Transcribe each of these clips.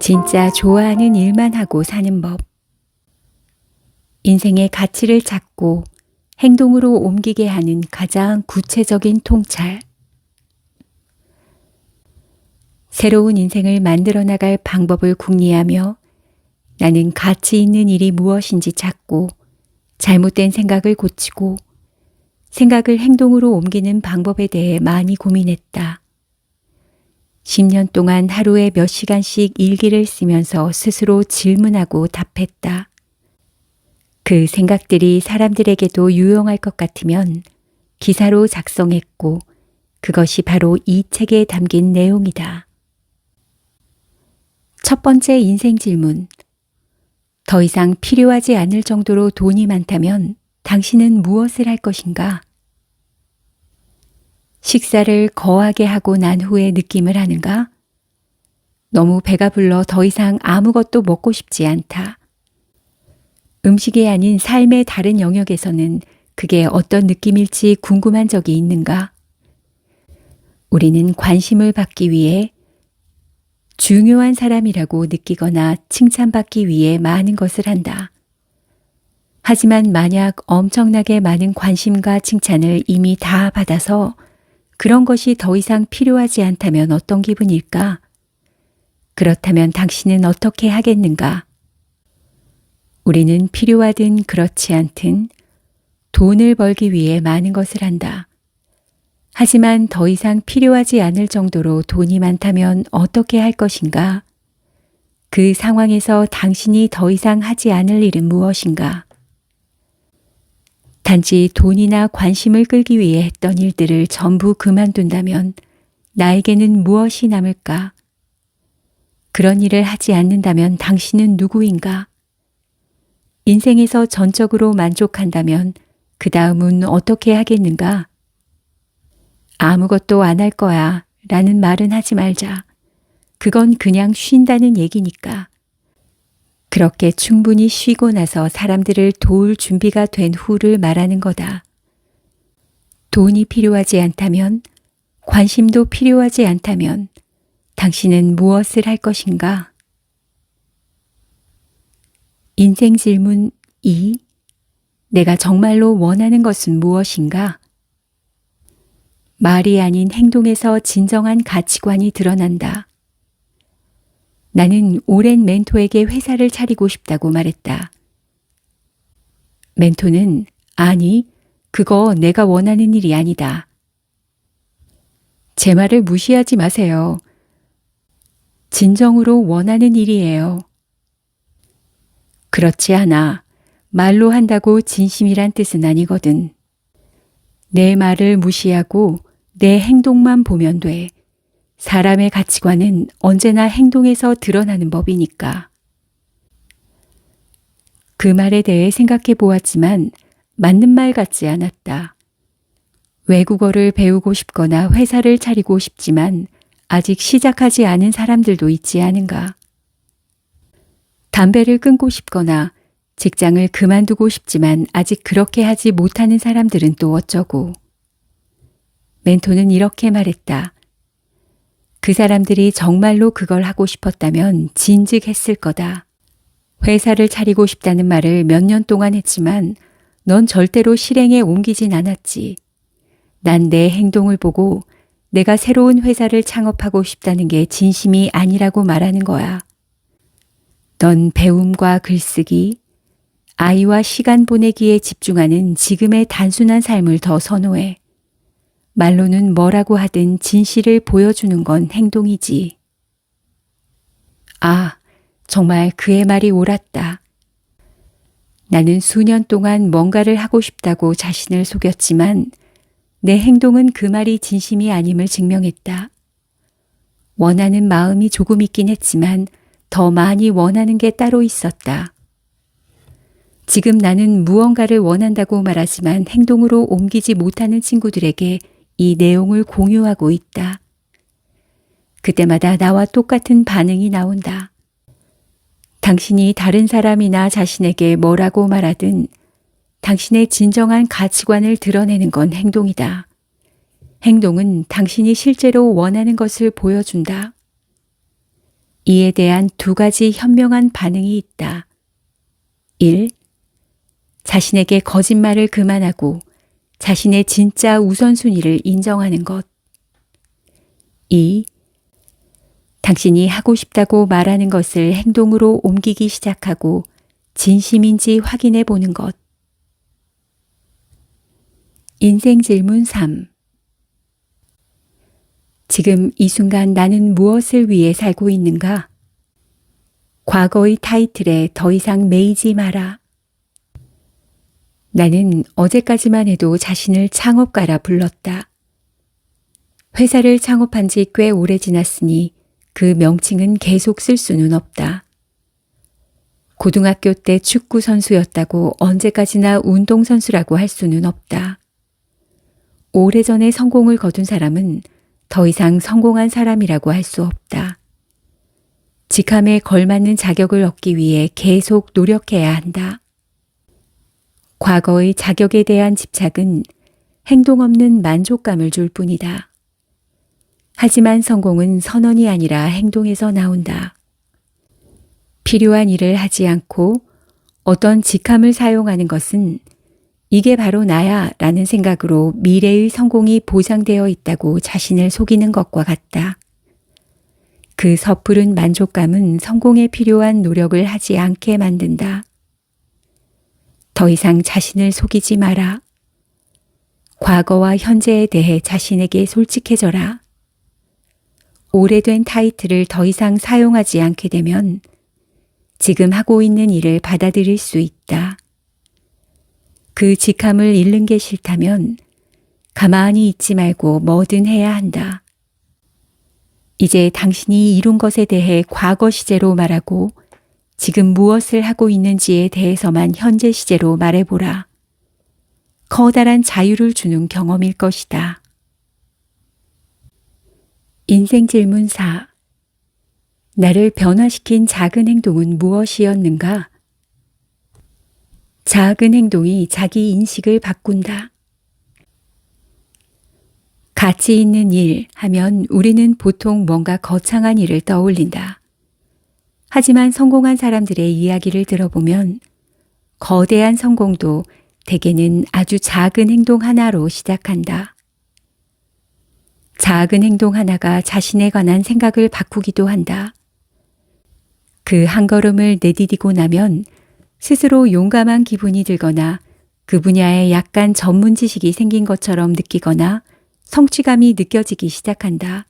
진짜 좋아하는 일만 하고 사는 법. 인생의 가치를 찾고 행동으로 옮기게 하는 가장 구체적인 통찰. 새로운 인생을 만들어 나갈 방법을 궁리하며 나는 가치 있는 일이 무엇인지 찾고 잘못된 생각을 고치고 생각을 행동으로 옮기는 방법에 대해 많이 고민했다. 10년 동안 하루에 몇 시간씩 일기를 쓰면서 스스로 질문하고 답했다. 그 생각들이 사람들에게도 유용할 것 같으면 기사로 작성했고 그것이 바로 이 책에 담긴 내용이다. 첫 번째 인생 질문. 더 이상 필요하지 않을 정도로 돈이 많다면 당신은 무엇을 할 것인가? 식사를 거하게 하고 난 후에 느낌을 하는가? 너무 배가 불러 더 이상 아무것도 먹고 싶지 않다. 음식이 아닌 삶의 다른 영역에서는 그게 어떤 느낌일지 궁금한 적이 있는가? 우리는 관심을 받기 위해 중요한 사람이라고 느끼거나 칭찬받기 위해 많은 것을 한다. 하지만 만약 엄청나게 많은 관심과 칭찬을 이미 다 받아서 그런 것이 더 이상 필요하지 않다면 어떤 기분일까? 그렇다면 당신은 어떻게 하겠는가? 우리는 필요하든 그렇지 않든 돈을 벌기 위해 많은 것을 한다. 하지만 더 이상 필요하지 않을 정도로 돈이 많다면 어떻게 할 것인가? 그 상황에서 당신이 더 이상 하지 않을 일은 무엇인가? 단지 돈이나 관심을 끌기 위해 했던 일들을 전부 그만둔다면 나에게는 무엇이 남을까? 그런 일을 하지 않는다면 당신은 누구인가? 인생에서 전적으로 만족한다면 그 다음은 어떻게 하겠는가? 아무것도 안 할 거야 라는 말은 하지 말자. 그건 그냥 쉰다는 얘기니까. 그렇게 충분히 쉬고 나서 사람들을 도울 준비가 된 후를 말하는 거다. 돈이 필요하지 않다면, 관심도 필요하지 않다면 당신은 무엇을 할 것인가? 인생 질문 2. 내가 정말로 원하는 것은 무엇인가? 말이 아닌 행동에서 진정한 가치관이 드러난다. 나는 오랜 멘토에게 회사를 차리고 싶다고 말했다. 멘토는 아니, 그거 내가 원하는 일이 아니다. 제 말을 무시하지 마세요. 진정으로 원하는 일이에요. 그렇지 않아. 말로 한다고 진심이란 뜻은 아니거든. 내 말을 무시하고 내 행동만 보면 돼. 사람의 가치관은 언제나 행동에서 드러나는 법이니까. 그 말에 대해 생각해 보았지만 맞는 말 같지 않았다. 외국어를 배우고 싶거나 회사를 차리고 싶지만 아직 시작하지 않은 사람들도 있지 않은가. 담배를 끊고 싶거나 직장을 그만두고 싶지만 아직 그렇게 하지 못하는 사람들은 또 어쩌고. 멘토는 이렇게 말했다. 그 사람들이 정말로 그걸 하고 싶었다면 진즉했을 거다. 회사를 차리고 싶다는 말을 몇 년 동안 했지만 넌 절대로 실행에 옮기진 않았지. 난 내 행동을 보고 내가 새로운 회사를 창업하고 싶다는 게 진심이 아니라고 말하는 거야. 넌 배움과 글쓰기, 아이와 시간 보내기에 집중하는 지금의 단순한 삶을 더 선호해. 말로는 뭐라고 하든 진실을 보여주는 건 행동이지. 아, 정말 그의 말이 옳았다. 나는 수년 동안 뭔가를 하고 싶다고 자신을 속였지만 내 행동은 그 말이 진심이 아님을 증명했다. 원하는 마음이 조금 있긴 했지만 더 많이 원하는 게 따로 있었다. 지금 나는 무언가를 원한다고 말하지만 행동으로 옮기지 못하는 친구들에게 이 내용을 공유하고 있다. 그때마다 나와 똑같은 반응이 나온다. 당신이 다른 사람이나 자신에게 뭐라고 말하든 당신의 진정한 가치관을 드러내는 건 행동이다. 행동은 당신이 실제로 원하는 것을 보여준다. 이에 대한 두 가지 현명한 반응이 있다. 1. 자신에게 거짓말을 그만하고 자신의 진짜 우선순위를 인정하는 것. 2. 당신이 하고 싶다고 말하는 것을 행동으로 옮기기 시작하고 진심인지 확인해 보는 것. 인생 질문 3. 지금 이 순간 나는 무엇을 위해 살고 있는가? 과거의 타이틀에 더 이상 매이지 마라. 나는 어제까지만 해도 자신을 창업가라 불렀다. 회사를 창업한 지 꽤 오래 지났으니 그 명칭은 계속 쓸 수는 없다. 고등학교 때 축구 선수였다고 언제까지나 운동선수라고 할 수는 없다. 오래전에 성공을 거둔 사람은 더 이상 성공한 사람이라고 할 수 없다. 직함에 걸맞는 자격을 얻기 위해 계속 노력해야 한다. 과거의 자격에 대한 집착은 행동 없는 만족감을 줄 뿐이다. 하지만 성공은 선언이 아니라 행동에서 나온다. 필요한 일을 하지 않고 어떤 직함을 사용하는 것은 이게 바로 나야 라는 생각으로 미래의 성공이 보장되어 있다고 자신을 속이는 것과 같다. 그 섣부른 만족감은 성공에 필요한 노력을 하지 않게 만든다. 더 이상 자신을 속이지 마라. 과거와 현재에 대해 자신에게 솔직해져라. 오래된 타이틀을 더 이상 사용하지 않게 되면 지금 하고 있는 일을 받아들일 수 있다. 그 직함을 잃는 게 싫다면 가만히 있지 말고 뭐든 해야 한다. 이제 당신이 이룬 것에 대해 과거 시제로 말하고 지금 무엇을 하고 있는지에 대해서만 현재 시제로 말해보라. 커다란 자유를 주는 경험일 것이다. 인생 질문 4. 나를 변화시킨 작은 행동은 무엇이었는가? 작은 행동이 자기 인식을 바꾼다. 가치 있는 일 하면 우리는 보통 뭔가 거창한 일을 떠올린다. 하지만 성공한 사람들의 이야기를 들어보면 거대한 성공도 대개는 아주 작은 행동 하나로 시작한다. 작은 행동 하나가 자신에 관한 생각을 바꾸기도 한다. 그 한 걸음을 내디디고 나면 스스로 용감한 기분이 들거나 그 분야에 약간 전문 지식이 생긴 것처럼 느끼거나 성취감이 느껴지기 시작한다.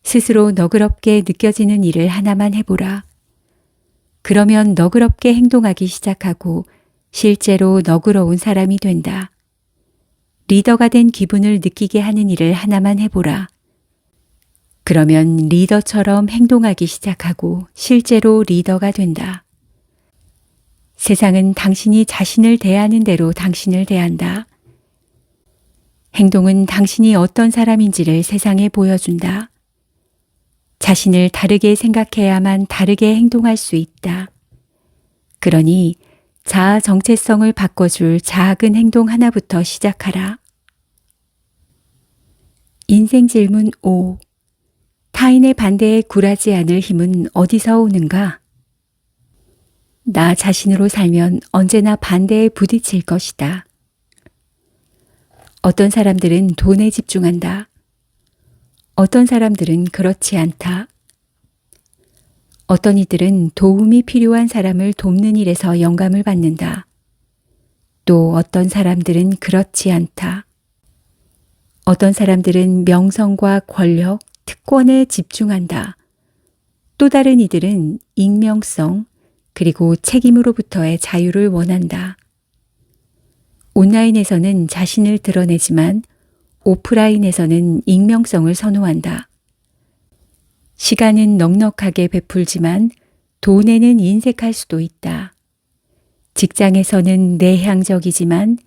스스로 너그럽게 느껴지는 일을 하나만 해보라. 그러면 너그럽게 행동하기 시작하고 실제로 너그러운 사람이 된다. 리더가 된 기분을 느끼게 하는 일을 하나만 해보라. 그러면 리더처럼 행동하기 시작하고 실제로 리더가 된다. 세상은 당신이 자신을 대하는 대로 당신을 대한다. 행동은 당신이 어떤 사람인지를 세상에 보여준다. 자신을 다르게 생각해야만 다르게 행동할 수 있다. 그러니 자아 정체성을 바꿔줄 작은 행동 하나부터 시작하라. 인생 질문 5. 타인의 반대에 굴하지 않을 힘은 어디서 오는가? 나 자신으로 살면 언제나 반대에 부딪힐 것이다. 어떤 사람들은 돈에 집중한다. 어떤 사람들은 그렇지 않다. 어떤 이들은 도움이 필요한 사람을 돕는 일에서 영감을 받는다. 또 어떤 사람들은 그렇지 않다. 어떤 사람들은 명성과 권력, 특권에 집중한다. 또 다른 이들은 익명성, 그리고 책임으로부터의 자유를 원한다. 온라인에서는 자신을 드러내지만 오프라인에서는 익명성을 선호한다. 시간은 넉넉하게 베풀지만 돈에는 인색할 수도 있다. 직장에서는 내향적이지만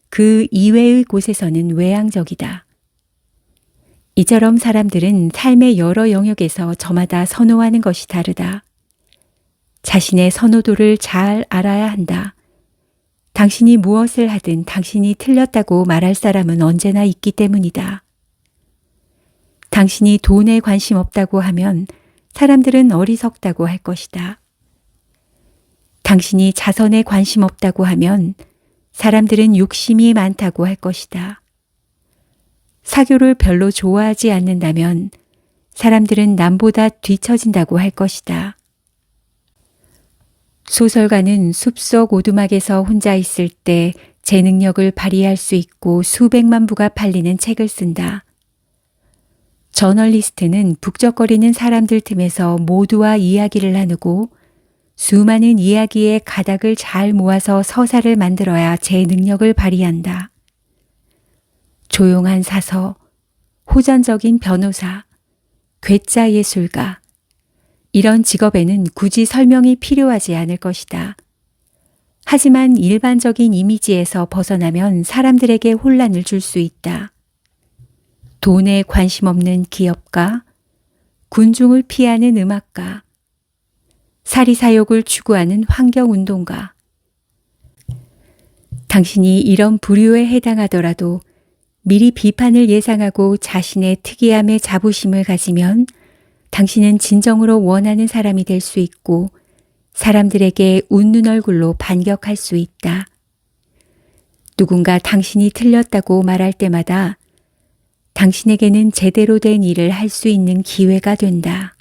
그 이외의 곳에서는 외향적이다. 이처럼 사람들은 삶의 여러 영역에서 저마다 선호하는 것이 다르다. 자신의 선호도를 잘 알아야 한다. 당신이 무엇을 하든 당신이 틀렸다고 말할 사람은 언제나 있기 때문이다. 당신이 돈에 관심 없다고 하면 사람들은 어리석다고 할 것이다. 당신이 자선에 관심 없다고 하면 사람들은 욕심이 많다고 할 것이다. 사교를 별로 좋아하지 않는다면 사람들은 남보다 뒤처진다고 할 것이다. 소설가는 숲속 오두막에서 혼자 있을 때 제 능력을 발휘할 수 있고 수백만 부가 팔리는 책을 쓴다. 저널리스트는 북적거리는 사람들 틈에서 모두와 이야기를 나누고 수많은 이야기의 가닥을 잘 모아서 서사를 만들어야 제 능력을 발휘한다. 조용한 사서, 호전적인 변호사, 괴짜 예술가, 이런 직업에는 굳이 설명이 필요하지 않을 것이다. 하지만 일반적인 이미지에서 벗어나면 사람들에게 혼란을 줄 수 있다. 돈에 관심 없는 기업가, 군중을 피하는 음악가, 사리사욕을 추구하는 환경운동가. 당신이 이런 부류에 해당하더라도 미리 비판을 예상하고 자신의 특이함에 자부심을 가지면 당신은 진정으로 원하는 사람이 될 수 있고 사람들에게 웃는 얼굴로 반격할 수 있다. 누군가 당신이 틀렸다고 말할 때마다 당신에게는 제대로 된 일을 할 수 있는 기회가 된다.